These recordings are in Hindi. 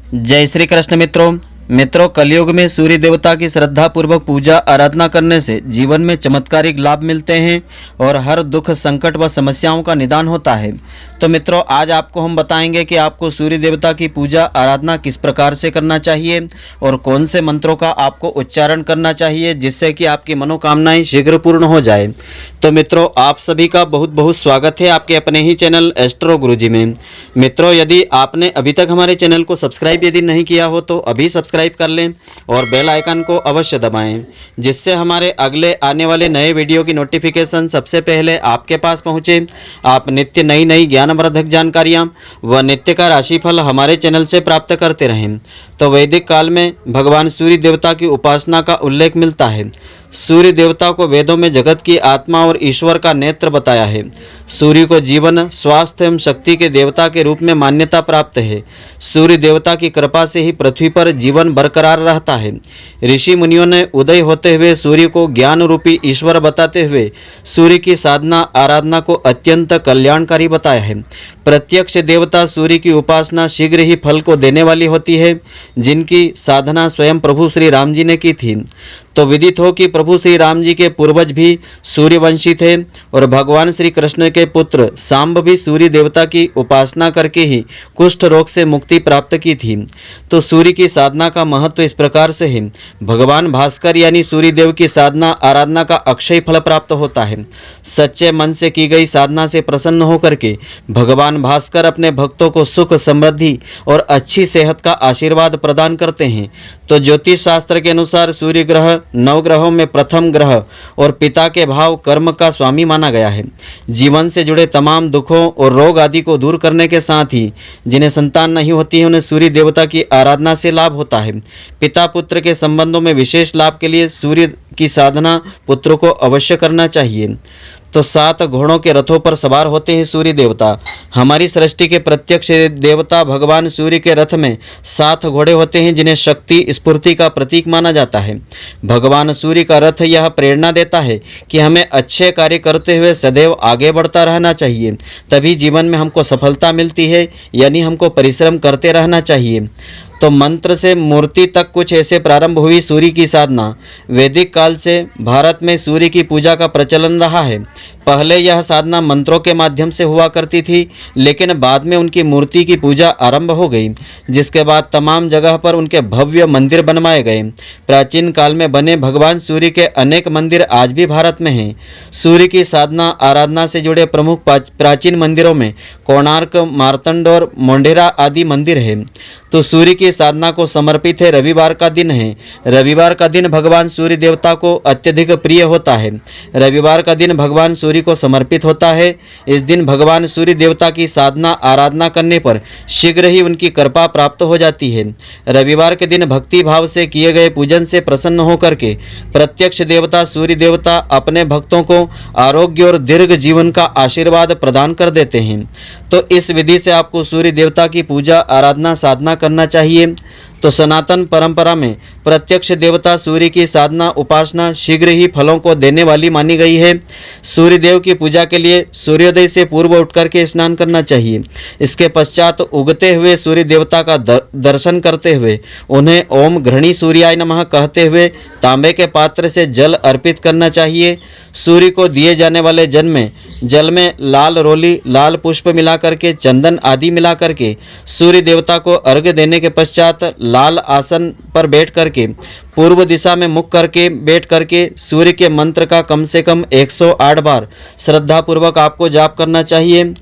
जय श्री कृष्ण मित्रों कलयुग में सूर्य देवता की श्रद्धा पूर्वक पूजा आराधना करने से जीवन में चमत्कारिक लाभ मिलते हैं और हर दुख संकट व समस्याओं का निदान होता है। तो मित्रों, आज आपको हम बताएंगे कि आपको सूर्य देवता की पूजा आराधना किस प्रकार से करना चाहिए और कौन से मंत्रों का आपको उच्चारण करना चाहिए जिससे कि आपकी मनोकामनाएं शीघ्र पूर्ण हो जाए। तो मित्रों, आप सभी का बहुत बहुत स्वागत है आपके अपने ही चैनल एस्ट्रो गुरुजी में। मित्रों, यदि आपने अभी तक हमारे चैनल को सब्सक्राइब यदि नहीं किया हो तो अभी सब्सक्राइब कर लें और बेल आइकन को अवश्य दबाएं, जिससे हमारे अगले आने वाले नए वीडियो की नोटिफिकेशन सबसे पहले आपके पास पहुंचे। आप नित्य नई नई ज्ञानवर्धक जानकारियां व नित्य का राशिफल हमारे चैनल से प्राप्त करते रहें। तो वैदिक काल में भगवान सूर्य देवता की उपासना का उल्लेख मिलता है। सूर्य देवता को वेदों में जगत की आत्मा और ईश्वर का नेत्र बताया है। सूर्य को जीवन, स्वास्थ्य एवं शक्ति के देवता के रूप में मान्यता प्राप्त है। सूर्य देवता की कृपा से ही पृथ्वी पर जीवन बरकरार रहता है। ऋषि मुनियों ने उदय होते हुए सूर्य को ज्ञान रूपी ईश्वर बताते हुए सूर्य की साधना आराधना को अत्यंत कल्याणकारी बताया है। प्रत्यक्ष देवता सूर्य की उपासना शीघ्र ही फल को देने वाली होती है, जिनकी साधना स्वयं प्रभु श्री राम जी ने की थी। तो विदित हो कि प्रभु श्री राम जी के पूर्वज भी सूर्यवंशी थे और भगवान श्री कृष्ण के पुत्र सांब भी सूर्य देवता की उपासना करके ही कुष्ठ रोग से मुक्ति प्राप्त की थी। तो सूर्य की साधना का महत्व इस प्रकार से है। भगवान भास्कर यानी सूर्य देव की साधना आराधना का अक्षय फल प्राप्त होता है। सच्चे मन से की गई साधना से प्रसन्न होकर के भगवान भास्कर अपने भक्तों को सुख, समृद्धि और अच्छी सेहत का आशीर्वाद प्रदान करते हैं। तो ज्योतिष शास्त्र के अनुसार सूर्य ग्रह नवग्रहों में प्रथम ग्रह और पिता के भाव कर्म का स्वामी माना गया है। जीवन से जुड़े तमाम दुखों और रोग आदि को दूर करने के साथ ही जिन्हें संतान नहीं होती है उन्हें सूर्य देवता की आराधना से लाभ होता है। पिता पुत्र के संबंधों में विशेष लाभ के लिए सूर्य की साधना पुत्रों को अवश्य करना चाहिए। तो 7 घोड़ों के रथों पर सवार होते हैं सूर्य देवता। हमारी सृष्टि के प्रत्यक्ष देवता भगवान सूर्य के रथ में 7 घोड़े होते हैं, जिन्हें शक्ति स्फूर्ति का प्रतीक माना जाता है। भगवान सूर्य का रथ यह प्रेरणा देता है कि हमें अच्छे कार्य करते हुए सदैव आगे बढ़ता रहना चाहिए, तभी जीवन में हमको सफलता मिलती है, यानी हमको परिश्रम करते रहना चाहिए। तो मंत्र से मूर्ति तक कुछ ऐसे प्रारंभ हुई सूर्य की साधना। वैदिक काल से भारत में सूर्य की पूजा का प्रचलन रहा है। पहले यह साधना मंत्रों के माध्यम से हुआ करती थी, लेकिन बाद में उनकी मूर्ति की पूजा आरंभ हो गई, जिसके बाद तमाम जगह पर उनके भव्य मंदिर बनवाए गए। प्राचीन काल में बने भगवान सूर्य के अनेक मंदिर आज भी भारत में हैं। सूर्य की साधना आराधना से जुड़े प्रमुख प्राचीन मंदिरों में कोणार्क, मार्तंड और मोढेरा आदि मंदिर हैं। तो सूर्य की साधना को समर्पित है रविवार का दिन है। रविवार का दिन भगवान सूर्य देवता को अत्यधिक प्रिय होता है। रविवार का दिन भगवान सूर्य को समर्पित होता है। इस दिन भगवान सूर्य देवता की साधना आराधना करने पर शीघ्र ही उनकी कृपा प्राप्त हो जाती है। रविवार के दिन भक्ति भाव से किए गए पूजन से प्रसन्न होकर के प्रत्यक्ष देवता सूर्य देवता अपने भक्तों को आरोग्य और दीर्घ जीवन का आशीर्वाद प्रदान कर देते हैं। तो इस विधि से आपको सूर्य देवता की पूजा आराधना साधना करना चाहिए। तो सनातन परंपरा में प्रत्यक्ष देवता सूर्य की साधना उपासना शीघ्र ही फलों को देने वाली मानी गई है। सूर्य देव की पूजा के लिए सूर्योदय से पूर्व उठकर के स्नान करना चाहिए। इसके पश्चात उगते हुए सूर्य देवता का दर्शन करते हुए उन्हें ओम घृणी सूर्याय नमः कहते हुए तांबे के पात्र से जल अर्पित करना चाहिए। सूर्य को दिए जाने वाले जल में लाल रोली, लाल पुष्प मिलाकर के, चंदन आदि मिलाकर के सूर्य देवता को अर्घ्य देने के पश्चात लाल आसन पर बैठ करके पूर्व दिशा में मुख करके बैठ करके सूर्य के मंत्र का कम से कम 108 बार श्रद्धापूर्वक आपको जाप करना चाहिए।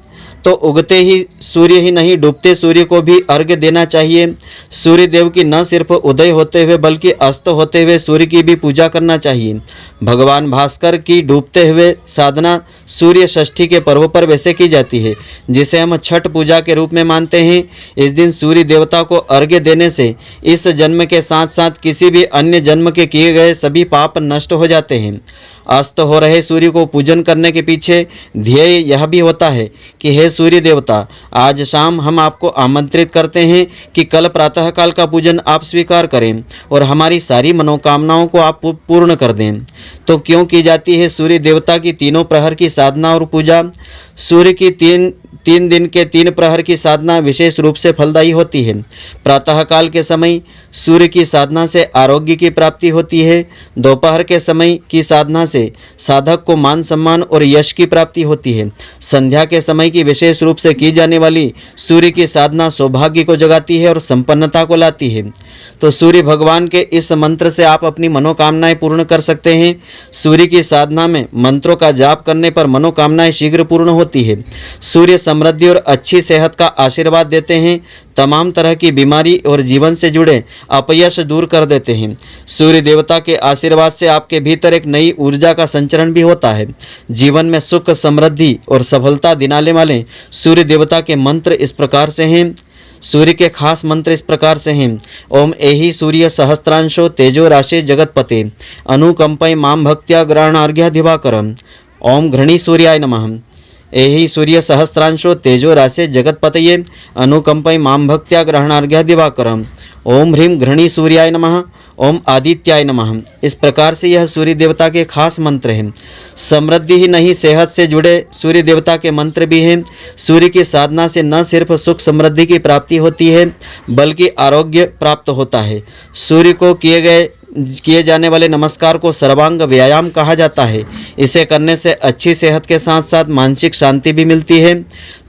तो उगते ही सूर्य ही नहीं, डूबते सूर्य को भी अर्घ्य देना चाहिए। सूर्य देव की न सिर्फ उदय होते हुए बल्कि अस्त होते हुए सूर्य की भी पूजा करना चाहिए। भगवान भास्कर की डूबते हुए साधना सूर्य षष्ठी के पर्व पर वैसे की जाती है, जिसे हम छठ पूजा के रूप में मानते हैं। इस दिन सूर्य देवता को अर्घ्य देने से इस जन्म के साथ साथ किसी भी अन्य जन्म के किए गए सभी पाप नष्ट हो जाते हैं। अस्त हो रहे सूर्य को पूजन करने के पीछे ध्येय यह भी होता है कि हे सूर्य देवता, आज शाम हम आपको आमंत्रित करते हैं कि कल प्रातःकाल का पूजन आप स्वीकार करें और हमारी सारी मनोकामनाओं को आप पूर्ण कर दें। तो क्यों की जाती है सूर्य देवता की तीनों प्रहर की साधना और पूजा? सूर्य की 3 दिन के 3 प्रहर की साधना विशेष रूप से फलदायी होती है। प्रातःकाल के समय सूर्य की साधना से आरोग्य की प्राप्ति होती है। दोपहर के समय की साधना से साधक को मान सम्मान और यश की प्राप्ति होती है। संध्या के समय की विशेष रूप से की जाने वाली सूर्य की साधना सौभाग्य को जगाती है और संपन्नता को लाती है। तो सूर्य भगवान के इस मंत्र से आप अपनी मनोकामनाएं पूर्ण कर सकते हैं। सूर्य की साधना में मंत्रों का जाप करने पर मनोकामनाएं शीघ्र पूर्ण होती है। सूर्य समृद्धि और अच्छी सेहत का आशीर्वाद देते हैं। तमाम तरह की बीमारी और जीवन से जुड़े अपयश दूर कर देते हैं। सूर्य देवता के आशीर्वाद से आपके भीतर एक नई ऊर्जा का संचरण भी होता है। जीवन में सुख, समृद्धि और सफलता दिलाने वाले सूर्य देवता के मंत्र इस प्रकार से हैं। सूर्य के खास मंत्र इस प्रकार से हैं। ओम एहि सूर्य सहस्त्रांशो तेजो राशि जगतपते अनुकंपय माम भक्त्या ग्रहणार्घ्य दिवाकरम। ओम घृणी सूर्याय नमः। एहि सूर्य सहस्त्रांशो तेजो राशि जगतपतये अनुकंपय माम भक्त्या ग्रहणार्घ्य दिवाकरम। ओम ह्रीं घृणी सूर्याय नमः। ओम आदित्याय नमः। इस प्रकार से यह सूर्य देवता के खास मंत्र हैं। समृद्धि ही नहीं, सेहत से जुड़े सूर्य देवता के मंत्र भी हैं। सूर्य की साधना से न सिर्फ सुख समृद्धि की प्राप्ति होती है बल्कि आरोग्य प्राप्त होता है। सूर्य को किए जाने वाले नमस्कार को सर्वांग व्यायाम कहा जाता है। इसे करने से अच्छी सेहत के साथ साथ मानसिक शांति भी मिलती है।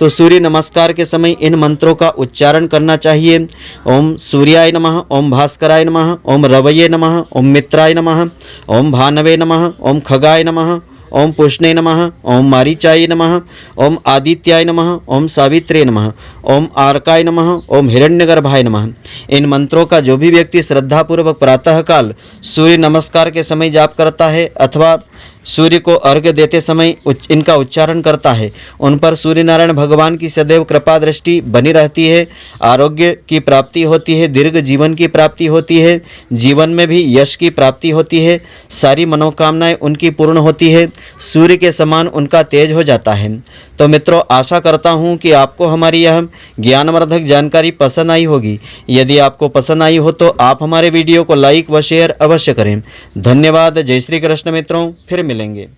तो सूर्य नमस्कार के समय इन मंत्रों का उच्चारण करना चाहिए। ओम सूर्याय नमः, ओम भास्कराय नमः, ओम रवये नमः, ओम मित्राय नमः, ओम भानवे नमः, ओम खगाय नमः, ओम पुष्णे नमः, ओम मारीचाय नमः, ओम आदित्याय नमः, ओम सावित्रे नमः, ओम आर्काय नमः, ओम हिरण्यगर्भाय नमः। इन मंत्रों का जो भी व्यक्ति श्रद्धापूर्वक प्रातःकाल सूर्य नमस्कार के समय जाप करता है अथवा सूर्य को अर्घ्य देते समय इनका उच्चारण करता है, उन पर सूर्य नारायण भगवान की सदैव कृपा दृष्टि बनी रहती है। आरोग्य की प्राप्ति होती है, दीर्घ जीवन की प्राप्ति होती है, जीवन में भी यश की प्राप्ति होती है, सारी मनोकामनाएं उनकी पूर्ण होती है, सूर्य के समान उनका तेज हो जाता है। तो मित्रों, आशा करता हूं कि आपको हमारी यह ज्ञानवर्धक जानकारी पसंद आई होगी। यदि आपको पसंद आई हो तो आप हमारे वीडियो को लाइक व शेयर अवश्य करें। धन्यवाद। जय श्री कृष्ण मित्रों, फिर मिलेंगे।